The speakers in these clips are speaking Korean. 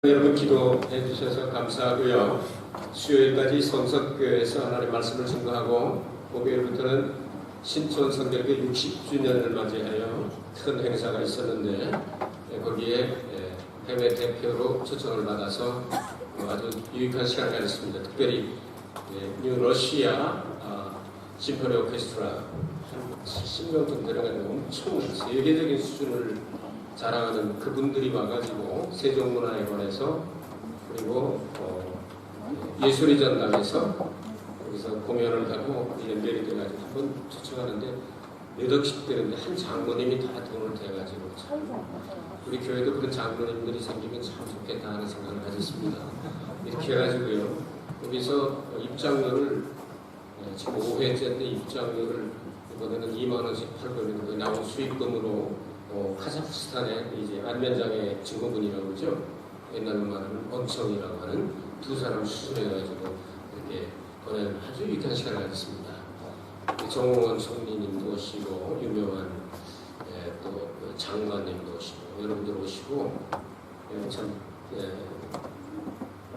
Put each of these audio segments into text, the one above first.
여러분 기도해 주셔서 감사하고요. 수요일까지 성석교회에서 하나님 말씀을 증거하고 목요일부터는 신촌 성결교 60주년을 맞이하여 큰 행사가 있었는데 거기에 해외 대표로 초청을 받아서 아주 유익한 시간을 가졌습니다. 특별히 뉴 러시아 심포니 오케스트라 한 70명 정도 들어가는 엄청 세계적인 수준을 자랑하는 그분들이 와가지고 세종문화에 관해서 그리고 예술의 전당에서 거기서 공연을 하고 연결이 돼가지고 한번 초청하는데 몇 억씩 되는데 한 장로님이 다 돈을 대가지고 우리 교회도 그런 장로님들이 생기면 참 좋겠다 하는 생각을 가졌습니다. 이렇게 해가지고요 거기서 입장료를 지금 5회째인데 입장료를 이번에는 2만원씩 팔고 있는 거에 나온 수익금으로 카자흐스탄의 이제 안면장애 증후군이라고 그러죠. 옛날로 말하는 원청이라고 하는 두 사람 수술해가지고 이렇게 보낸 아주 유익한 시간을 가졌습니다. 정홍원 총리님도 오시고 유명한 또 장관님도 오시고 여러분들 오시고 참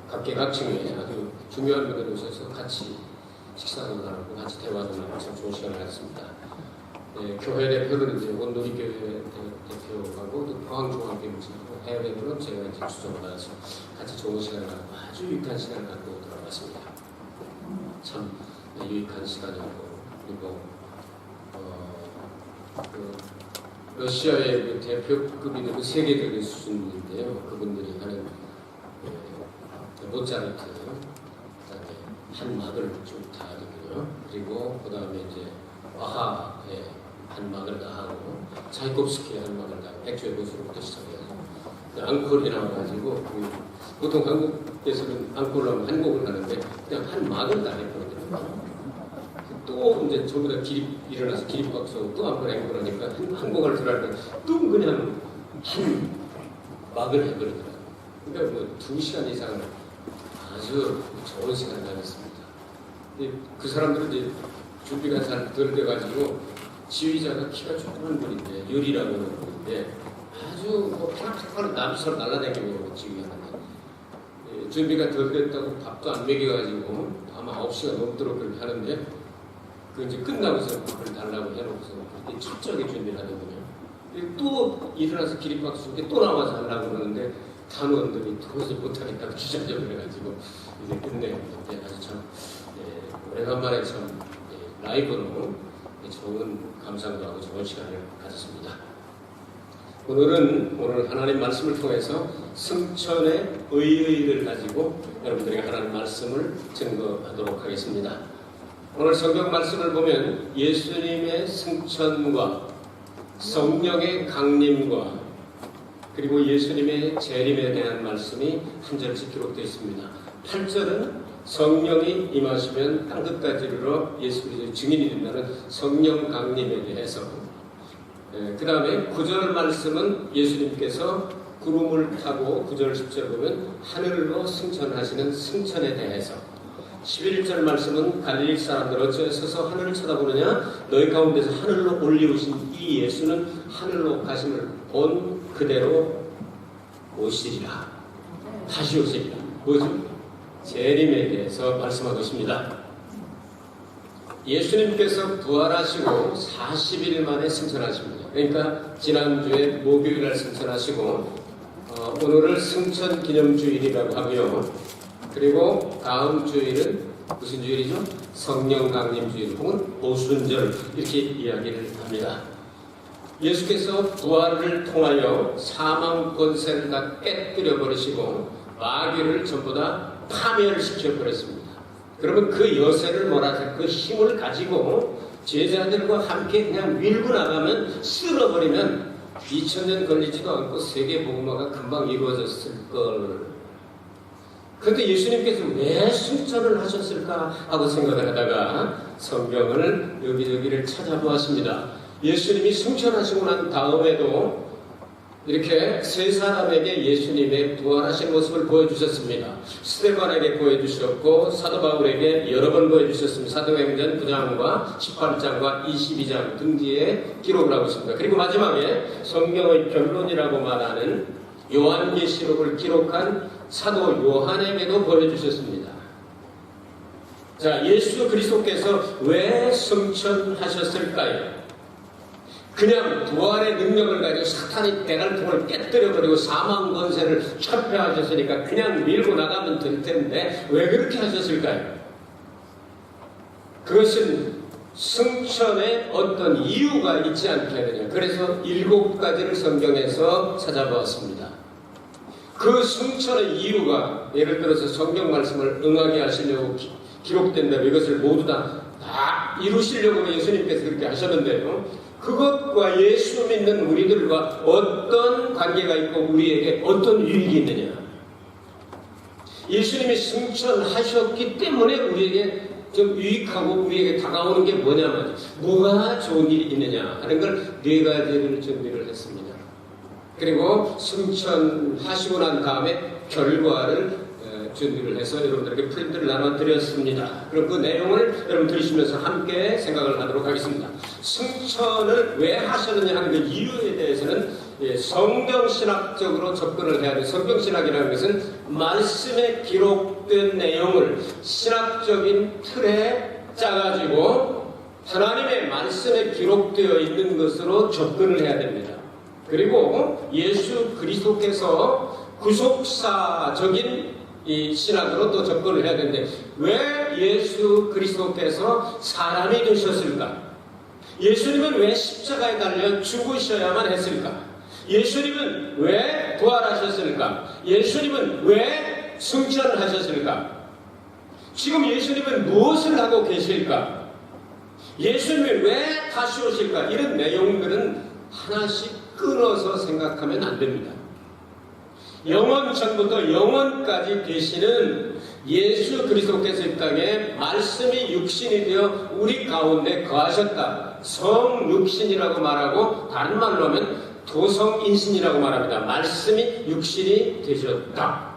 각계각층에 아주 중요한 분들이 오셔서 같이 식사도 나누고 같이 대화도 나누고 참 좋은 시간을 가졌습니다. 교회 대표는 이제 원누리교회 대표하고 또 포항중앙교육청하고 해외 대표는 제가 이제 추천을 받아서 같이 좋은 시간을 갖고 아주 유익한 시간을 갖고 돌아왔습니다. 참 유익한 시간이었고 그리고 러시아의 그 대표급이 되고 세계적인 수준인데요. 그분들이 하는 모차르트, 그다음에 한막을 쭉 다 하고요. 그리고 그다음에 이제 바하의 한막을 다 하고 차이콥스키의 한막을 다 백조의 고수로부터 시작해서 앙콜이 나와가지고 보통 한국에서는 앙콜로 하면 한 곡을 하는데 그냥 한막을 다 해버리더라고요. 또 이제 전부 다 일어나서 기립박수하고 또 앙콜 앵콜 하니까 한 곡을 들어가니까 또 그냥 한 막을 해버리더라고요. 그러니까 뭐 2시간 이상을 아주 좋은 시간을 가졌습니다. 그 사람들은 이제 준비가 잘 덜 돼가지고 지휘자가 키가 조그만 분인데 유리라고 하는 분인데 아주 뭐 팍팍하는 남처럼 날아다니고 지휘하는데 준비가 덜 됐다고 밥도 안 먹여가지고 아마 9시가 넘도록 그렇게 하는데 그 이제 끝나고서 밥을 달라고 해놓고서 그렇게 철저하게 준비를 하거든요. 또 일어나서 기립박수 또 나와서 하려고 그러는데 단원들이 도저히 못하겠다고 주저앉아 그래가지고 이제 끝내는데 아주 참 오래간만에 참 라이브로 좋은 감상도 하고 좋은 시간을 가졌습니다. 오늘 하나님 말씀을 통해서 승천의 의의를 가지고 여러분들에게 하나님 말씀을 증거하도록 하겠습니다. 오늘 성경 말씀을 보면 예수님의 승천과 성령의 강림과 그리고 예수님의 재림에 대한 말씀이 한 절씩 기록되어 있습니다. 8절은 성령이 임하시면 땅끝까지 이르러 예수 그리스도의 증인이 된다는 성령 강림에 대해서 그 다음에 9절 말씀은 예수님께서 구름을 타고 9절 10절 보면 하늘로 승천하시는 승천에 대해서 11절 말씀은 갈릴리 사람들 어찌 서서 하늘을 쳐다보느냐 너희 가운데서 하늘로 올리우신 이 예수는 하늘로 가심을 본 그대로 오시리라 다시 오시리라 뭐죠? 재림에 대해서 말씀하고 있습니다. 예수님께서 부활하시고 40일 만에 승천하십니다. 그러니까 지난주에 목요일날 승천하시고 오늘을 승천기념주일이라고 하고요. 그리고 다음 주일은 무슨 주일이죠? 성령강림주일 혹은 오순절 이렇게 이야기를 합니다. 예수께서 부활을 통하여 사망 권세를 다 깨뜨려 버리시고 마귀를 전부 다 파멸시켜 버렸습니다. 그러면 그 여세를 몰아서 그 힘을 가지고 제자들과 함께 그냥 밀고 나가면 쓸어버리면 2000년 걸리지도 않고 세계 복음화가 금방 이루어졌을 걸. 그런데 예수님께서 왜 승천을 하셨을까 하고 생각을 하다가 성경을 여기저기를 찾아보았습니다. 예수님이 승천하시고 난 다음에도 이렇게 세 사람에게 예수님의 부활하신 모습을 보여주셨습니다. 스데반에게 보여주셨고 사도 바울에게 여러 번 보여주셨습니다. 사도행전 9장과 18장과 22장 등지에 기록을 하고 있습니다. 그리고 마지막에 성경의 결론이라고 말하는 요한계시록을 기록한 사도 요한에게도 보여주셨습니다. 자, 예수 그리스도께서 왜 승천하셨을까요? 그냥 부활의 능력을 가지고 사탄이 대갈통을 깨뜨려버리고 사망 권세를 철폐하셨으니까 그냥 밀고 나가면 될 텐데 왜 그렇게 하셨을까요? 그것은 승천에 어떤 이유가 있지 않겠느냐. 그래서 7가지를 성경에서 찾아보았습니다. 그 승천의 이유가 예를 들어서 성경 말씀을 응하게 하시려고 기록된다면 이것을 모두 다 이루시려고 예수님께서 그렇게 하셨는데요. 그것과 예수 믿는 우리들과 어떤 관계가 있고 우리에게 어떤 유익이 있느냐. 예수님이 승천하셨기 때문에 우리에게 좀 유익하고 우리에게 다가오는 게 뭐냐면 뭐가 좋은 일이 있느냐 하는 걸 4가지를 준비를 했습니다. 그리고 승천하시고 난 다음에 결과를 준비를 해서 여러분들에게 프린트를 나눠드렸습니다. 그럼 그 내용을 여러분 들으시면서 함께 생각을 하도록 하겠습니다. 승천을 왜 하셨느냐 하는 그 이유에 대해서는 성경신학적으로 접근을 해야 돼요. 성경신학이라는 것은 말씀에 기록된 내용을 신학적인 틀에 짜가지고 하나님의 말씀에 기록되어 있는 것으로 접근을 해야 됩니다. 그리고 예수 그리스도께서 구속사적인 이 신학으로 또 접근을 해야 되는데 왜 예수 그리스도께서 사람이 되셨을까? 예수님은 왜 십자가에 달려 죽으셔야만 했을까? 예수님은 왜 부활하셨을까? 예수님은 왜 승천하셨을까? 지금 예수님은 무엇을 하고 계실까? 예수님이 왜 다시 오실까? 이런 내용들은 하나씩 끊어서 생각하면 안 됩니다. 영원 전부터 영원까지 계시는 예수 그리스도께서 이 땅에 말씀이 육신이 되어 우리 가운데 거하셨다. 성육신이라고 말하고 다른 말로 하면 도성인신이라고 말합니다. 말씀이 육신이 되셨다.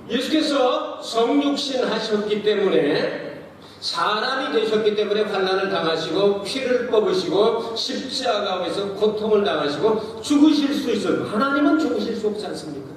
예수께서 성육신 하셨기 때문에 사람이 되셨기 때문에 환난을 당하시고 피를 뽑으시고 십자가에서 고통을 당하시고 죽으실 수 있어요. 하나님은 죽으실 수 없지 않습니까?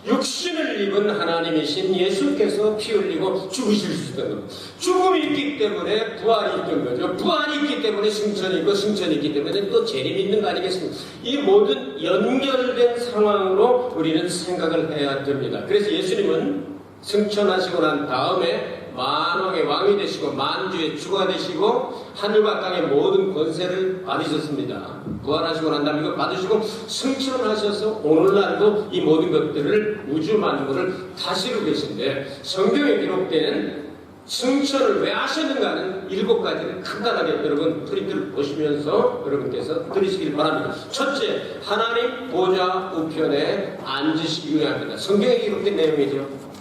육신을 입은 하나님이신 예수께서 피 흘리고 죽으실 수 있던 겁니다. 죽음이 있기 때문에 부활이 있던 거죠. 부활이 있기 때문에 승천이 있고 승천이 있기 때문에 또 재림이 있는 거 아니겠습니까? 이 모든 연결된 상황으로 우리는 생각을 해야 됩니다. 그래서 예수님은 승천하시고 난 다음에 만왕의 왕이 되시고 만주의 주가 되시고 하늘과 땅의 모든 권세를 받으셨습니다. 부활하시고 난 다음에 이거 받으시고 승천하셔서 오늘날도 이 모든 것들을 우주 만물을 다스리고 계신데 성경에 기록된 승천을 왜 하셨는가 하는 7가지를 간단하게 여러분 프린트를 보시면서 여러분께서 들으시길 바랍니다. 첫째, 하나님 보좌 우편에 앉으시기 위함입니다. 성경에 기록된 내용이죠.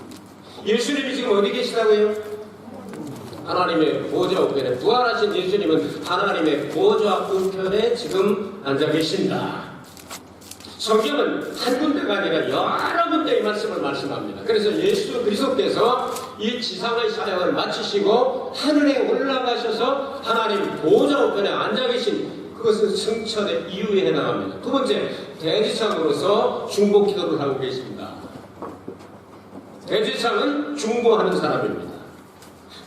예수님이 지금 어디 계시다고요? 하나님의 보좌 우편에, 부활하신 예수님은 하나님의 보좌 우편에 지금 앉아 계신다. 성경은 한 군데가 아니라 여러 군데 이 말씀을 말씀합니다. 그래서 예수 그리스도께서 이 지상의 사역을 마치시고 하늘에 올라가셔서 하나님 보좌 우편에 앉아 계신 그것은 승천의 이유에 해당합니다. 두 번째, 대지상으로서 중보 기도를 하고 계십니다. 대지상은 중보하는 사람입니다.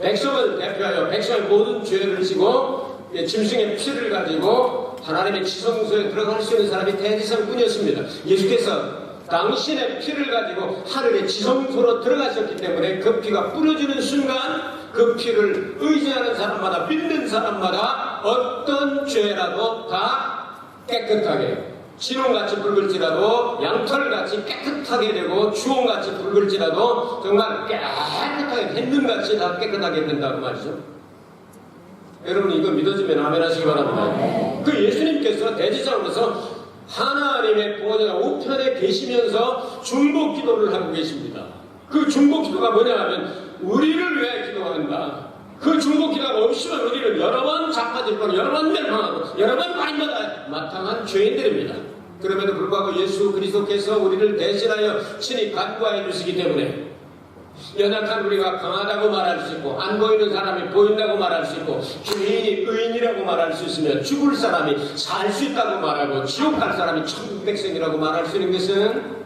백성을 대표하여 백성의 모든 죄를 지고 짐승의 피를 가지고 하나님의 지성소에 들어갈 수 있는 사람이 대지상뿐이었습니다. 예수께서 당신의 피를 가지고 하늘의 지성소로 들어가셨기 때문에 그 피가 뿌려지는 순간 그 피를 의지하는 사람마다 믿는 사람마다 어떤 죄라도 다 깨끗하게 진홍같이 붉을지라도 양털같이 깨끗하게 되고 주홍같이 붉을지라도 정말 깨끗하게 햇눈같이 다 깨끗하게 된다고 말이죠. 여러분 이거 믿어지면 아멘 하시기 바랍니다. 그 예수님께서 대지상으로서 하나님의 보좌 우편에 계시면서 중보 기도를 하고 계십니다. 그 중보 기도가 뭐냐 하면 우리를 위해 기도한다. 그 중보 기도가 없으면 우리는 여러 번 자빠질 거고 여러 번 멸망하고 여러 번 마땅한 마땅한 죄인들입니다. 그럼에도 불구하고 예수 그리스도께서 우리를 대신하여 친히 간구하여 주시기 때문에 연약한 우리가 강하다고 말할 수 있고 안 보이는 사람이 보인다고 말할 수 있고 죄인이 의인이라고 말할 수 있으며 죽을 사람이 살 수 있다고 말하고 지옥 갈 사람이 천국 백성이라고 말할 수 있는 것은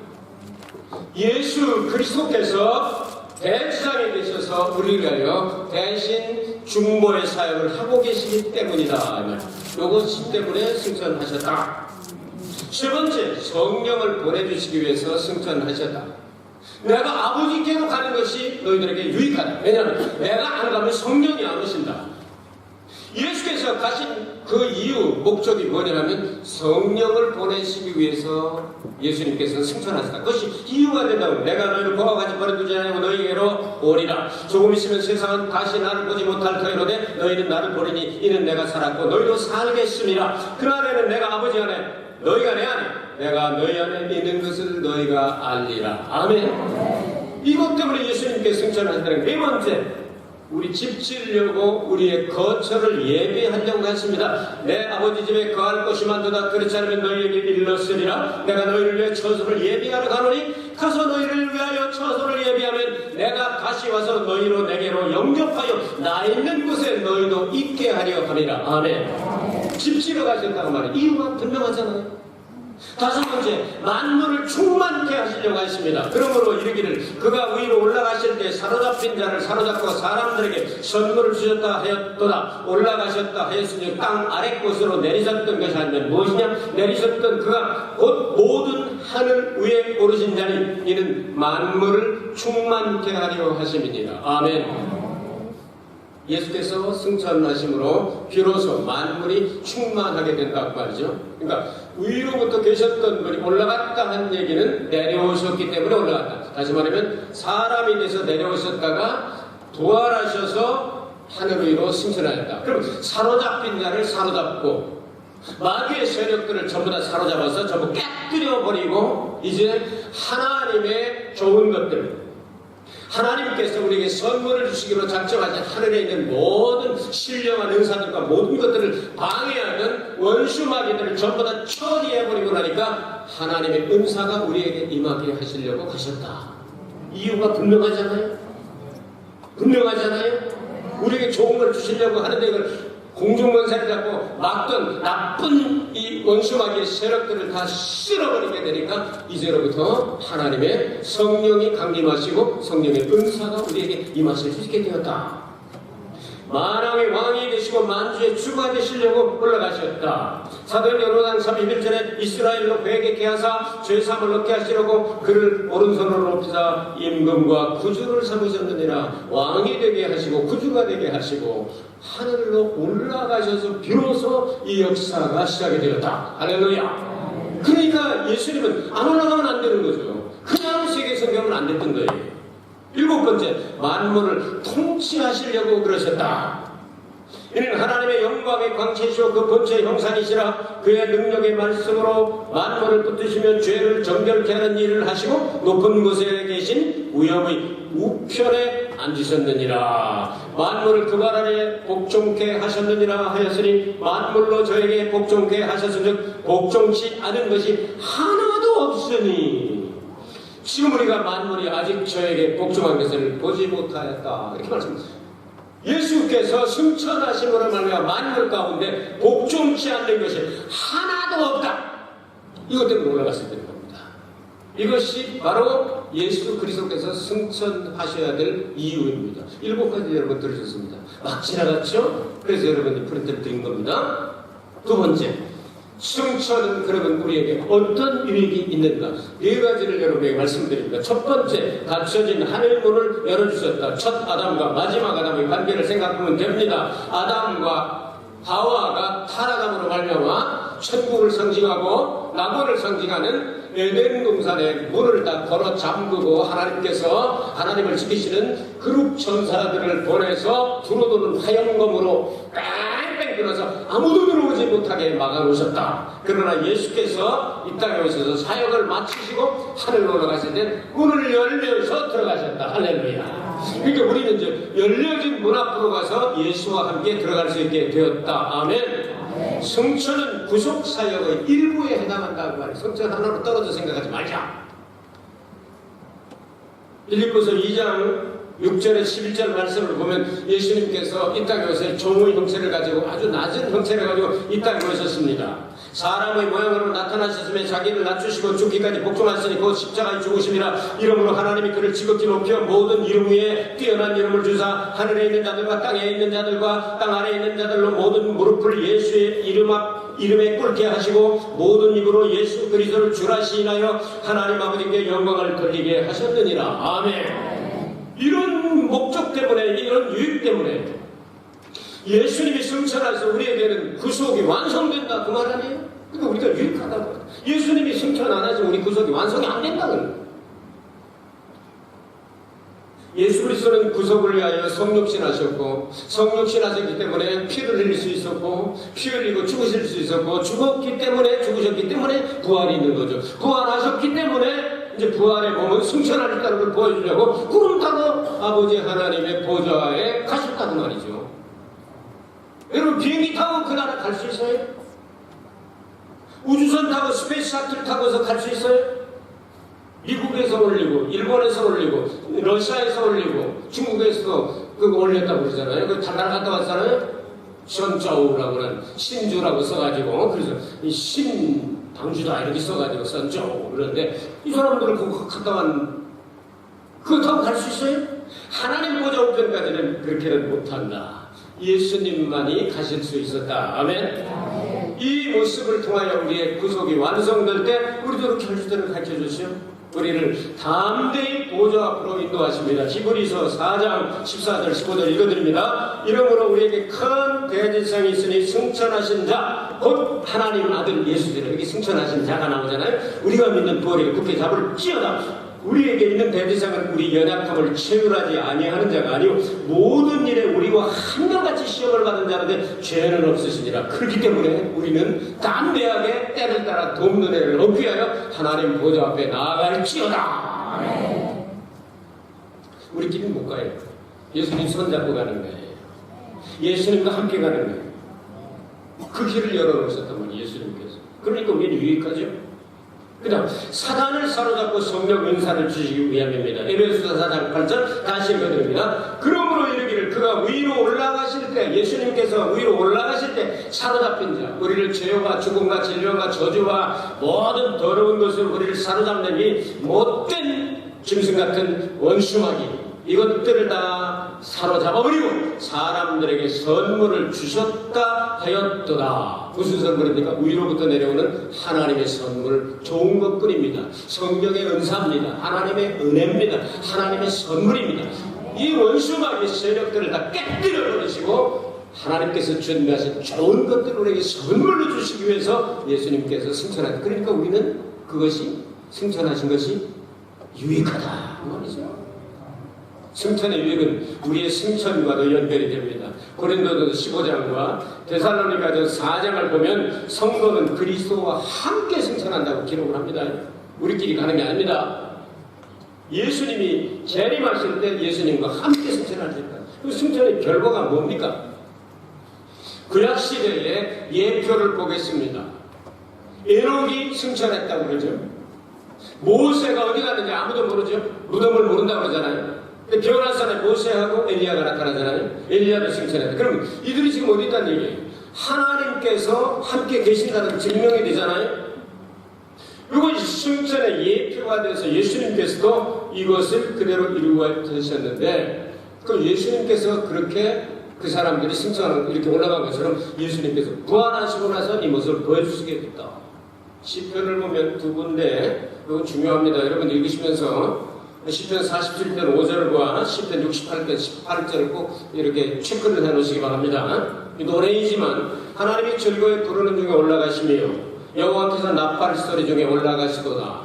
예수 그리스도께서 대지상에 계셔서 우리를 위하여 대신 중보의 사역을 하고 계시기 때문이다. 이것 때문에 승천하셨다. 세 번째, 성령을 보내주시기 위해서 승천하셨다. 내가 아버지께로 가는 것이 너희들에게 유익하다. 왜냐하면 내가 안 가면 성령이 안 오신다. 예수께서 가신 그 이유, 목적이 뭐냐면 성령을 보내시기 위해서 예수님께서는 승천하셨다. 그것이 이유가 된다고. 내가 너희를 보아가지 버려두지 아니하고 너희에게로 오리라. 조금 있으면 세상은 다시 나를 보지 못할 터이로되 너희는 나를 보리니 이는 내가 살았고 너희도 살겠습니다. 그날에는 내가 아버지 안에 너희가 내 안에 내가 너희 안에 있는 것을 너희가 알리라. 아멘. 이것 때문에 예수님께 승천하셨다는 네 번째, 우리 집 지으려고 우리의 거처를 예비하려고 했습니다. 내 아버지 집에 거할 곳이 많도다. 그렇지 않으면 너희에게 일렀으리라. 내가 너희를 위해 처소를 예비하러 가노니 가서 너희를 위하여 처소를 예비하면 내가 다시 와서 너희로 내게로 영접하여 나 있는 곳에 너희도 있게 하려 하리라. 아멘. 집 지으러 가셨다고 말해. 이유가 분명하잖아요. 다섯 번째, 만물을 충만케 하시려고 하십니다. 그러므로 이르기를 그가 위로 올라가실 때 사로잡힌 자를 사로잡고 사람들에게 선물을 주셨다 하였도다. 올라가셨다 하였으니 땅 아래 곳으로 내리셨던 것이 아니면 무엇이냐? 내리셨던 그가 곧 모든 하늘 위에 오르신 자니 이는 만물을 충만케 하려 하심이니라. 아멘. 예수께서 승천하심으로 비로소 만물이 충만하게 된다고 말이죠. 그러니까 위로부터 계셨던 분이 올라갔다 한 얘기는 내려오셨기 때문에 올라갔다. 다시 말하면 사람이 돼서 내려오셨다가 부활하셔서 하늘 위로 승천하였다. 그럼 사로잡힌 자를 사로잡고 마귀의 세력들을 전부 다 사로잡아서 전부 깨뜨려 버리고 이제 하나님의 좋은 것들, 하나님께서 우리에게 선물을 주시기로 작정하신 하늘에 있는 모든 신령한 은사들과 모든 것들을 방해하는 원수마귀들을 전부 다 처리해버리고 나니까 하나님의 은사가 우리에게 임하게 하시려고 가셨다. 이유가 분명하잖아요. 분명하잖아요. 우리에게 좋은 걸 주시려고 하는데 이걸 공중권세를 잡고 막던 나쁜 이 원수마귀의 세력들을 다 쓸어버리게 되니까 이제로부터 하나님의 성령이 강림하시고 성령의 은사가 우리에게 임하실 수 있게 되었다. 만왕의 왕이 되시고 만주의 주가 되시려고 올라가셨다. 사도행 요르단 31절에 이스라엘로 회개케 하사 죄사함을 얻게 하시려고 그를 오른손으로 높이사 임금과 구주를 삼으셨느니라. 왕이 되게 하시고 구주가 되게 하시고 하늘로 올라가셔서 비로소 이 역사가 시작이 되었다. 할렐루야. 그러니까 예수님은 안 올라가면 안 되는 거죠. 그냥 세계 성경은 안 됐던 거예요. 일곱 번째, 만물을 통치하시려고 그러셨다. 이는 하나님의 영광의 광채시오 그 본체의 형상이시라. 그의 능력의 말씀으로 만물을 붙드시며 죄를 정결케 하는 일을 하시고 높은 곳에 계신 위엄의 우편에 앉으셨느니라. 만물을 그 발 아래 복종케 하셨느니라 하였으니 만물로 저에게 복종케 하셨은즉 복종치 않은 것이 하나도 없으니 지금 우리가 만물이 아직 저에게 복종한 것을 보지 못하였다. 이렇게 말씀하셨습니다. 예수께서 승천하심으로 말미암아 만물 가운데 복종치 않는 것이 하나도 없다. 이것 때문에 올라갔어야 되는 겁니다. 이것이 바로 예수 그리스도께서 승천하셔야 될 이유입니다. 7가지 여러분 들으셨습니다. 막 지나갔죠? 그래서 여러분이 프린트를 드린 겁니다. 두 번째, 승천은 그러면 우리에게 어떤 유익이 있는가? 4가지를 여러분에게 말씀드립니다. 첫 번째, 닫혀진 하늘문을 열어주셨다. 첫 아담과 마지막 아담의 관계를 생각하면 됩니다. 아담과 하와가 타락함으로 말미암아 천국을 상징하고 낙원을 상징하는 에덴 동산의 문을 다 걸어 잠그고 하나님께서 하나님을 지키시는 그룹 천사들을 보내서 두루두루 화염검으로 뺑뺑 들어서 아무도 들어오지 못하게 막아놓으셨다. 그러나 예수께서 이 땅에 오셔서 사역을 마치시고 하늘로 올라가실 때 문을 열려서 들어가셨다. 할렐루야. 그러니까 우리는 이제 열려진 문 앞으로 가서 예수와 함께 들어갈 수 있게 되었다. 아멘. 승천은 구속사역의 일부에 해당한다고 말해요. 승천 하나로 떨어져 생각하지 말자. 빌립보서 2장 6절에 11절 말씀을 보면 예수님께서 이 땅에 오셔서 종의 형체를 가지고 아주 낮은 형체를 가지고 이 땅에 오셨습니다. 사람의 모양으로 나타나셨으며 자기를 낮추시고 죽기까지 복종하시니 곧 십자가의 죽으심이라. 이러므로 하나님이 그를 지극히 높여 모든 이름 위에 뛰어난 이름을 주사 하늘에 있는 자들과 땅에 있는 자들과 땅 아래에 있는 자들로 모든 무릎을 예수의 이름에 꿇게 하시고 모든 입으로 예수 그리스도를 주라 시인하여 하나님 아버지께 영광을 돌리게 하셨느니라. 아멘. 이런 목적 때문에, 이런 유익 때문에 예수님이 승천하셔서 우리에게는 구속이 완성된다, 그 말 아니에요? 그러니까 우리가 유익하다고. 예수님이 승천 안 하시면 우리 구속이 완성이 안 된다는 거예요. 예수 그리스도는 구속을 위하여 성육신하셨고, 성육신하셨기 때문에 피를 흘릴 수 있었고, 피 흘리고 죽으실 수 있었고, 죽었기 때문에, 죽으셨기 때문에 부활이 있는 거죠. 부활하셨기 때문에 이제 부활의 몸은 승천하셨다는 걸 보여주려고 구름 타고 아버지 하나님의 보좌에 가셨다는 말이죠. 여러분, 비행기 타고 그 나라 갈 수 있어요? 우주선 타고 스페이스 샤틀 타고서 갈 수 있어요? 미국에서 올리고, 일본에서 올리고, 러시아에서 올리고, 중국에서도 그거 올렸다고 그러잖아요. 그 달나라 갔다 왔잖아요? 선저우라고 하는 신주라고 써가지고, 그래서 이 신당주다 이렇게 써가지고 선저우 그러는데, 이 사람들은 그거 갔다 왔는, 그거 타고 갈 수 있어요? 하나님 보좌 우편까지는 그렇게는 못한다. 예수님만이 가실 수 있었다. 아멘. 이 모습을 통하여 우리의 구속이 완성될 때 우리도 그렇게 할 수들을 가르쳐 주시오. 우리를 담대히 보좌 앞으로 인도하십니다. 히브리서 4장 14절 15절 읽어드립니다. 이러므로 우리에게 큰 대제사장이 있으니 승천하신 자 곧 하나님 아들 예수께로. 여기 승천하신 자가 나오잖아요. 우리가 믿는 부활의 굳게 잡을지어다. 우리에게 있는 대제사장은 우리 연약함을 체휼하지 아니하는 자가 아니요 모든 일에 우리와 한결같이 시험을 받은 자인데 죄는 없으시니라. 그렇기 때문에 우리는 담대하게 때를 따라 돕는 애를 얻기 위하여 하나님 보좌 앞에 나아갈지어다. 우리끼리는 못 가요. 예수님 손잡고 가는 거예요. 예수님과 함께 가는 거예요. 그 길을 열어놓으셨단 말이에요, 예수님께서. 그러니까 우리는 유익하죠. 그 다음 사단을 사로잡고 성령 은사를 주시기 위함입니다. 에베소서 4장 8절 다시 읽어드립니다. 그러므로 이르기를 그가 위로 올라가실 때, 예수님께서 위로 올라가실 때 사로잡힌 자, 우리를 죄와 죽음과 질병과 저주와 모든 더러운 것으로 우리를 사로잡는 이 못된 짐승 같은 원수마귀, 이것들을 다 사로잡아버리고 사람들에게 선물을 주셨다 하였도다. 무슨 선물입니까? 위로부터 내려오는 하나님의 선물, 좋은 것뿐입니다. 성령의 은사입니다. 하나님의 은혜입니다. 하나님의 선물입니다. 이 원수마귀의 세력들을 다 깨뜨려 버리시고 하나님께서 준비하신 좋은 것들을 우리에게 선물로 주시기 위해서 예수님께서 승천하셨다. 그러니까 우리는 그것이 승천하신 것이 유익하다 말이죠. 승천의 유익은 우리의 승천과도 연결이 됩니다. 고린도전서 15장과 데살로니가전서 4장을 보면 성도는 그리스도와 함께 승천한다고 기록을 합니다. 우리끼리 가는 게 아닙니다. 예수님이 재림하실 때 예수님과 함께 승천하셨다. 그 승천의 결과가 뭡니까? 구약시대의 예표를 보겠습니다. 에녹이 승천했다고 그러죠. 모세가 어디 갔는지 아무도 모르죠. 무덤을 모른다고 그러잖아요. 변화산에 모세하고 엘리야가 나타나잖아요. 엘리야도 승천했다. 그럼 이들이 지금 어디 있다는 얘기예요? 하나님께서 함께 계신다는 증명이 되잖아요. 이것이 승천의 예표가 돼서 예수님께서도 이것을 그대로 이루어주셨는데, 그럼 예수님께서 그렇게 그 사람들이 승천하는 이렇게 올라간 것처럼 예수님께서 부활하시고 나서 이 모습을 보여주시게 됐다. 시편을 보면 두 군데, 이거 중요합니다. 여러분 읽으시면서 시편 47편 5절과 시편 68편 18절을 꼭 이렇게 체크를 해놓으시기 바랍니다. 이 노래이지만 하나님이 즐거이 부르는 중에 올라가시며 여호와께서 나팔 소리 중에 올라가시도다.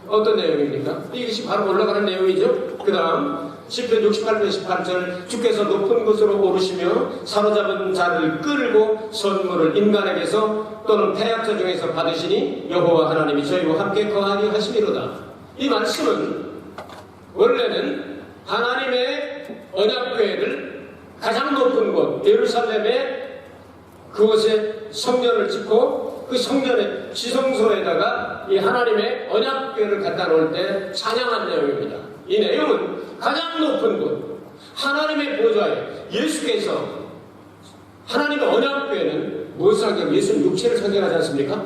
어떤 내용입니까? 이것이 바로 올라가는 내용이죠. 그 다음 시편 68편 18절 주께서 높은 곳으로 오르시며 사로잡은 자를 끌고 선물을 인간에게서 또는 패약자 중에서 받으시니 여호와 하나님이 저희와 함께 거하게 하시미로다. 이 말씀은 원래는 하나님의 언약궤를 가장 높은 곳 예루살렘에 그곳에 성전을 짓고 그 성전의 지성소에다가 이 하나님의 언약궤를 갖다 놓을 때 찬양한 내용입니다. 이 내용은 가장 높은 곳 하나님의 보좌에 예수께서 하나님의 언약궤는 무엇을 상징하고 예수님 육체를 상징하지 않습니까?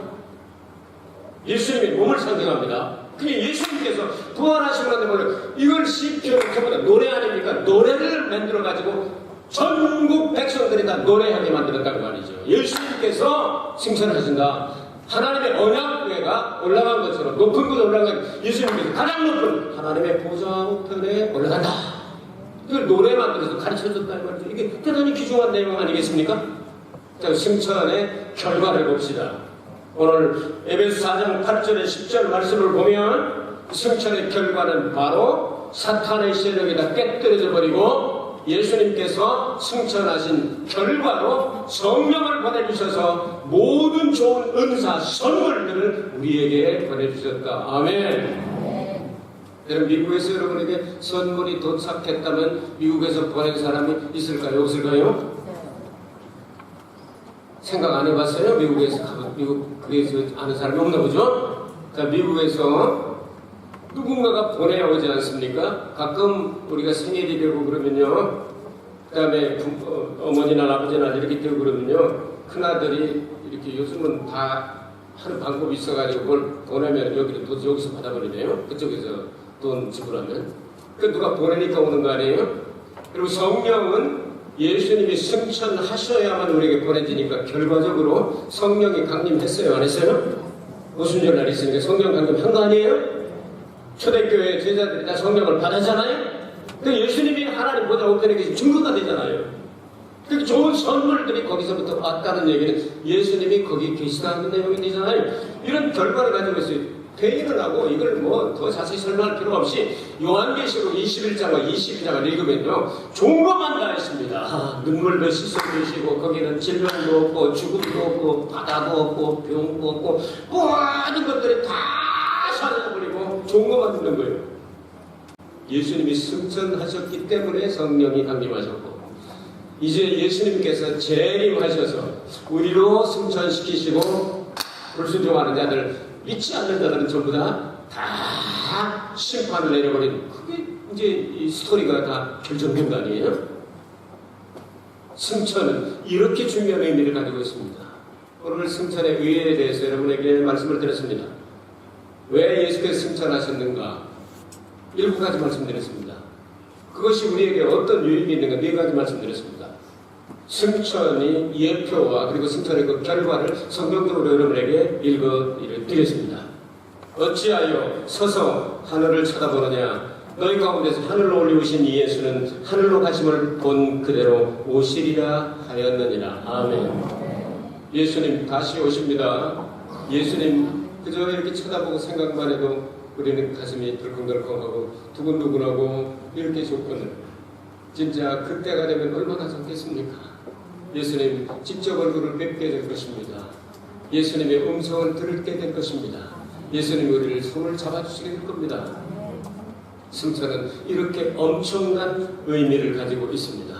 예수님의 몸을 상징합니다. 그게 예수님께서 부활하시고 난 다음에 이걸 시편 전부 다 노래 아닙니까? 노래를 만들어가지고 전국 백성들이 다 노래하게 만들었다고 말이죠. 예수님께서 칭찬하신다. 하나님의 언약궤가 올라간 것처럼 높은 곳에 올라간 예수님께서 가장 높은 하나님의 보좌 우편에 올라간다. 이걸 노래 만들어서 가르쳐줬다는 말이죠. 이게 대단히 귀중한 내용 아니겠습니까? 자, 승천의 결과를 봅시다. 오늘 에베소 4장 8절에 10절 말씀을 보면 승천의 결과는 바로 사탄의 세력이 다 깨뜨려져 버리고 예수님께서 승천하신 결과로 성령을 보내주셔서 모든 좋은 은사, 선물들을 우리에게 보내주셨다. 아멘. 여러분, 미국에서 여러분에게 선물이 도착했다면 미국에서 보낸 사람이 있을까요? 없을까요? 생각 안 해봤어요? 미국에서 아는 사람이 없나 보죠? 자, 미국에서 누군가가 보내오지 않습니까? 가끔 우리가 생일이 되고 그러면요, 그 다음에 어머니나 아버지나 이렇게 되고 그러면요, 큰아들이 이렇게 요즘은 다 하는 방법이 있어가지고 뭘 보내면 여기서 받아버리네요. 그쪽에서 돈 지불하면. 그 누가 보내니까 오는 거 아니에요? 그리고 성령은 예수님이 승천하셔야만 우리에게 보내지니까 결과적으로 성령이 강림했어요? 안 했어요? 오순절날 있으니까 성령 강림한 거 아니에요? 초대교회 제자들이 다 성령을 받았잖아요? 그 예수님이 하나님 보좌 우편에 계신 증거가 되잖아요. 그 좋은 선물들이 거기서부터 왔다는 얘기는 예수님이 거기 계시다는 내용이 되잖아요. 이런 결과를 가지고 있어요. 회의를 하고 이걸 뭐 더 자세히 설명할 필요가 없이 요한계시록 21장과 22장을 읽으면요, 좋은 것만 다 있습니다. 눈물도 씻어주시고 거기는 질병도 없고 죽음도 없고 바다도 없고 병도 없고 모든 것들이 다 사라져버리고 좋은 것만 있는 거예요. 예수님이 승천하셨기 때문에 성령이 강림하셨고 이제 예수님께서 재림하셔서 우리로 승천시키시고 불순종하는 자들, 믿지 않는 자들은 전부 다 심판을 내려버린, 그게 이제 이 스토리가 다 결정된 거 아니에요? 승천은 이렇게 중요한 의미를 가지고 있습니다. 오늘 승천의 의의에 대해서 여러분에게 말씀을 드렸습니다. 왜 예수께서 승천하셨는가? 7가지 말씀드렸습니다. 그것이 우리에게 어떤 유익이 있는가? 4가지 말씀드렸습니다. 승천이 예표와 그리고 승천의 그 결과를 성경적으로 여러분에게 읽어드렸습니다. 어찌하여 서서 하늘을 쳐다보느냐? 너희 가운데서 하늘로 올리우신 이 예수는 하늘로 가심을 본 그대로 오시리라 하였느니라. 아멘. 예수님 다시 오십니다. 예수님 그저 이렇게 쳐다보고 생각만 해도 우리는 가슴이 덜컹덜컹하고 두근두근하고 이렇게 좋거든. 진짜 그때가 되면 얼마나 좋겠습니까? 예수님 직접 얼굴을 뵙게 될 것입니다. 예수님의 음성을 들게 될 것입니다. 예수님이 우리를 손을 잡아주시게 될 겁니다. 승천은 이렇게 엄청난 의미를 가지고 있습니다.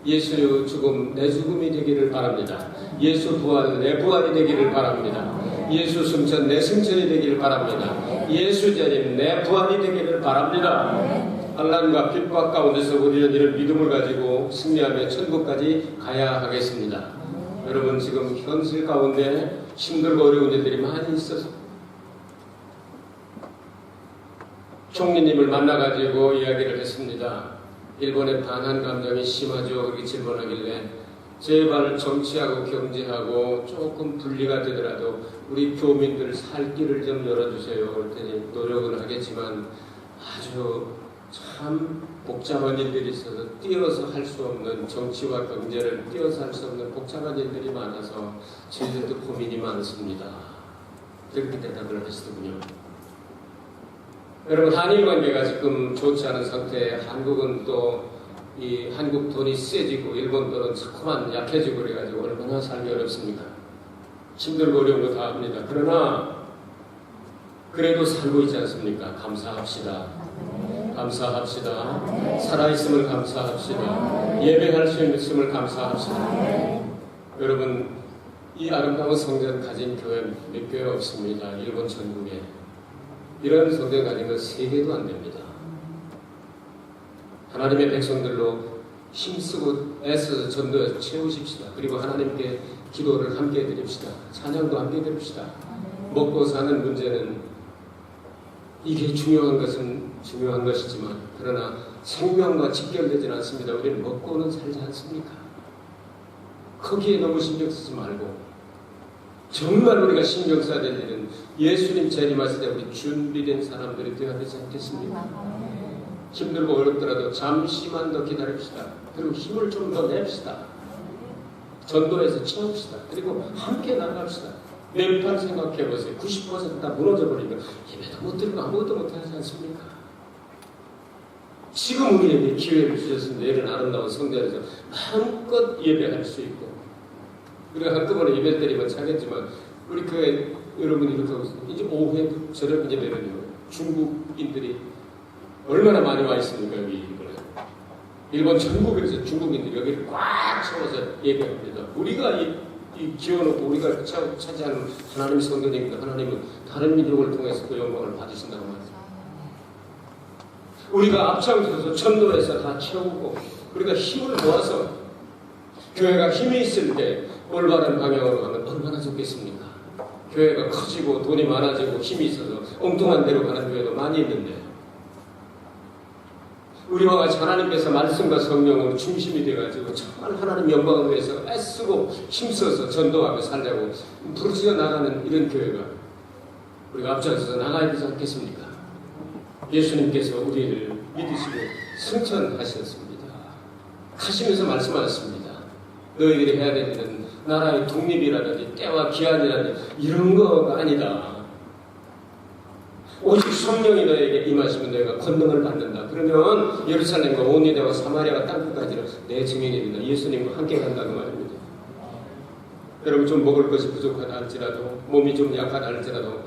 예수의 죽음 내 죽음이 되기를 바랍니다. 예수 부활 내 부활이 되기를 바랍니다. 예수 승천 내 승천이 되기를 바랍니다. 예수 재림 내 부활이 되기를 바랍니다. 환난과 핍박 가운데서 우리는 이런 믿음을 가지고 승리하며 천국까지 가야 하겠습니다. 여러분, 지금 현실 가운데 힘들고 어려운 일들이 많이 있어서 총리님을 만나가지고 이야기를 했습니다. 일본의 반한 감정이 심하죠. 그렇게 질문하길래 제발 정치하고 경제하고 조금 분리가 되더라도 우리 교민들 살 길을 좀 열어주세요. 그랬더니 노력은 하겠지만 아주 참 복잡한 일들이 있어서 띄어서 할 수 없는, 정치와 경제를 띄어서 할 수 없는 복잡한 일들이 많아서 저희들도 고민이 많습니다. 그렇게 대답을 하시더군요. 여러분, 한일 관계가 지금 좋지 않은 상태에 한국은 또 이 한국 돈이 세지고 일본 돈은 자꾸만 약해지고 그래가지고 얼마나 살기 어렵습니까? 힘들고 어려운 거 다 압니다. 그러나 그래도 살고 있지 않습니까? 감사합시다. 감사합시다. 살아있음을 감사합시다. 예배할 수 있음을 감사합시다. 여러분, 이 아름다운 성전 가진 교회 몇 교회 없습니다. 일본 전국에. 이런 성전 가진 건 3개도 안 됩니다. 하나님의 백성들로 힘쓰고 애써서 전도해서 채우십시다. 그리고 하나님께 기도를 함께 드립시다. 찬양도 함께 드립시다. 먹고 사는 문제는 이게 중요한 것이지만 그러나 생명과 직결되지는 않습니다. 우리는 먹고는 살지 않습니까? 거기에 너무 신경 쓰지 말고 정말 우리가 신경 써야 될 일은 예수님 재림하실 때 우리 준비된 사람들이 되어야 되지 않겠습니까? 힘들고 어렵더라도 잠시만 더 기다립시다. 그리고 힘을 좀 더 냅시다. 전도해서 채웁시다. 그리고 함께 나갑시다. 매판 생각해보세요. 90% 다 무너져버리면 예배도 못 드리고 아무것도 못하지 않습니까? 지금 우리에게 기회를 주셨습니다. 이런 아름다운 성전에서 마음껏 예배할 수 있고 우리가 한꺼번에 예배 드리면 차겠지만 우리 교회 여러분이 이렇게 하고 있습니다. 이제 오후에 저녁 예배는요. 중국인들이 얼마나 많이 와 있습니까? 여기 일본 전국에서 중국인들이 여기를 꽉 채워서 예배합니다. 우리가 이 기워놓고 우리가 차지하는 하나님의 성전입니다. 하나님은 다른 민족을 통해서 그 영광을 받으신다고 말합니다. 우리가 앞장서서 전도해서 다 채우고 우리가 힘을 모아서 교회가 힘이 있을 때 올바른 방향으로 가면 얼마나 좋겠습니까? 교회가 커지고 돈이 많아지고 힘이 있어서 엉뚱한 데로 가는 교회도 많이 있는데 우리와 같이 하나님께서 말씀과 성령으로 중심이 되어가지고 정말 하나님 영광을 위해서 애쓰고 힘써서 전도하며 살자고 부르짖어 나가는 이런 교회가 우리가 앞장서서 나가야 되지 않겠습니까? 예수님께서 우리를 믿으시고 승천하셨습니다. 하시면서 말씀하셨습니다. 너희들이 해야 될 일은 나라의 독립이라든지 때와 기한이라든지 이런 거가 아니다. 오직 성령이 너에게 임하시면 너희가 권능을 받는다. 그러면 예루살렘과 온 유대와 사마리아와 땅끝까지는 내 증인이 된다. 예수님과 함께 간다는 말입니다. 여러분 좀 먹을 것이 부족하다 할지라도 몸이 좀 약하다 할지라도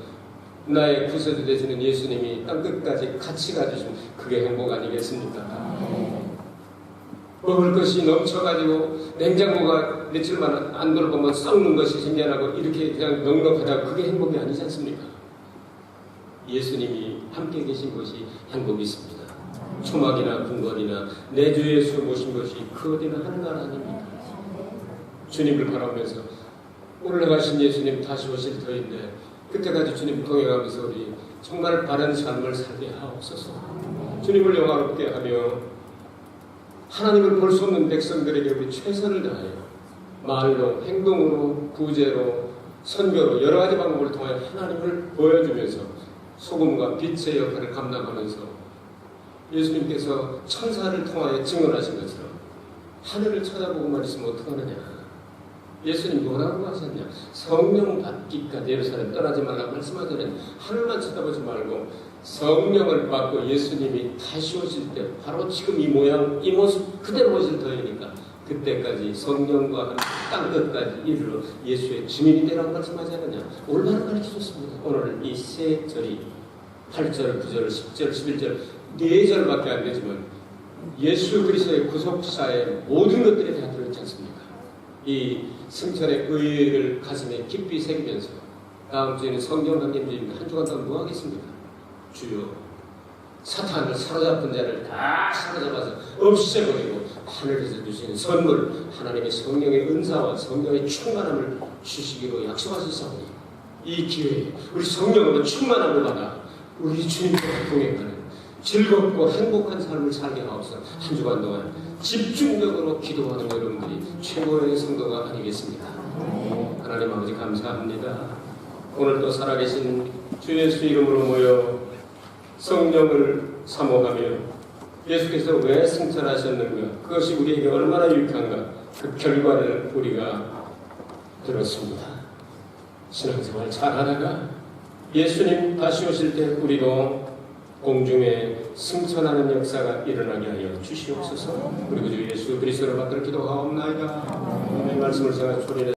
나의 구세주 되시는 예수님이 땅끝까지 같이 가주시면 그게 행복 아니겠습니까? 먹을 것이 넘쳐가지고 냉장고가 며칠만 안 돌아보면 썩는 것이 생겨나고 이렇게 그냥 넉넉하다고 그게 행복이 아니지 않습니까? 예수님이 함께 계신 것이 행복이 있습니다. 초막이나 궁궐이나 내 주 예수 모신 것이 그 어디나 하는 나라 아닙니다. 주님을 바라보면서 올라가신 예수님 다시 오실 터인데 그때까지 주님 동행하면서 우리 정말 바른 삶을 살게 하옵소서. 주님을 영화롭게 하며 하나님을 볼 수 없는 백성들에게 우리 최선을 다하여 말로 행동으로 구제로 선교로 여러 가지 방법을 통하여 하나님을 보여주면서 소금과 빛의 역할을 감당하면서 예수님께서 천사를 통하여 증언하신 것처럼 하늘을 쳐다보고만 있으면 어떡하느냐. 예수님 뭐라고 하셨냐. 성령 받기까지 예루살렘 떠나지 말라고 말씀하잖아요. 하늘만 쳐다보지 말고 성령을 받고 예수님이 다시 오실 때 바로 지금 이 모양 이 모습 그대로 오실 터이니까 그때까지 성령과 땅끝까지 이르러 예수의 증인이 되라고 말씀하지 않느냐. 올바로 가르쳐줬습니다. 오늘 이 세 절이 8절, 9절, 10절, 11절 4절밖에 안 되지만 예수 그리스도의 구속사의 모든 것들이 다 들어있지 않습니까? 이 승천의 의의를 가슴에 깊이 새기면서 다음 주에는 성경 강림주입니다. 한 주간 동안 뭐 하겠습니까? 주여 사탄을 사로잡은 자를 다 사로잡아서 없애버리고 하늘에서 주시는 선물 하나님의 성령의 은사와 성령의 충만함을 주시기로 약속하셨사오니 이 기회에 우리 성령으로 충만함을 받아 우리 주님과 동행하는 즐겁고 행복한 삶을 살게 하옵소서. 한 주간 동안 집중적으로 기도하는 여러분들이 최고의 성도가 아니겠습니까? 하나님 아버지 감사합니다. 오늘 또 살아계신 주 예수 이름으로 모여 성령을 사모하며 예수께서 왜 승천하셨는가 그것이 우리에게 얼마나 유익한가 그 결과를 우리가 들었습니다. 신앙생활 잘하다가 예수님 다시 오실 때 우리도 공중에 승천하는 역사가 일어나게 하여 주시옵소서. 그리고 주 예수 그리스도를 받들어 기도하옵나이다. 아멘. 말씀을 생각 소리내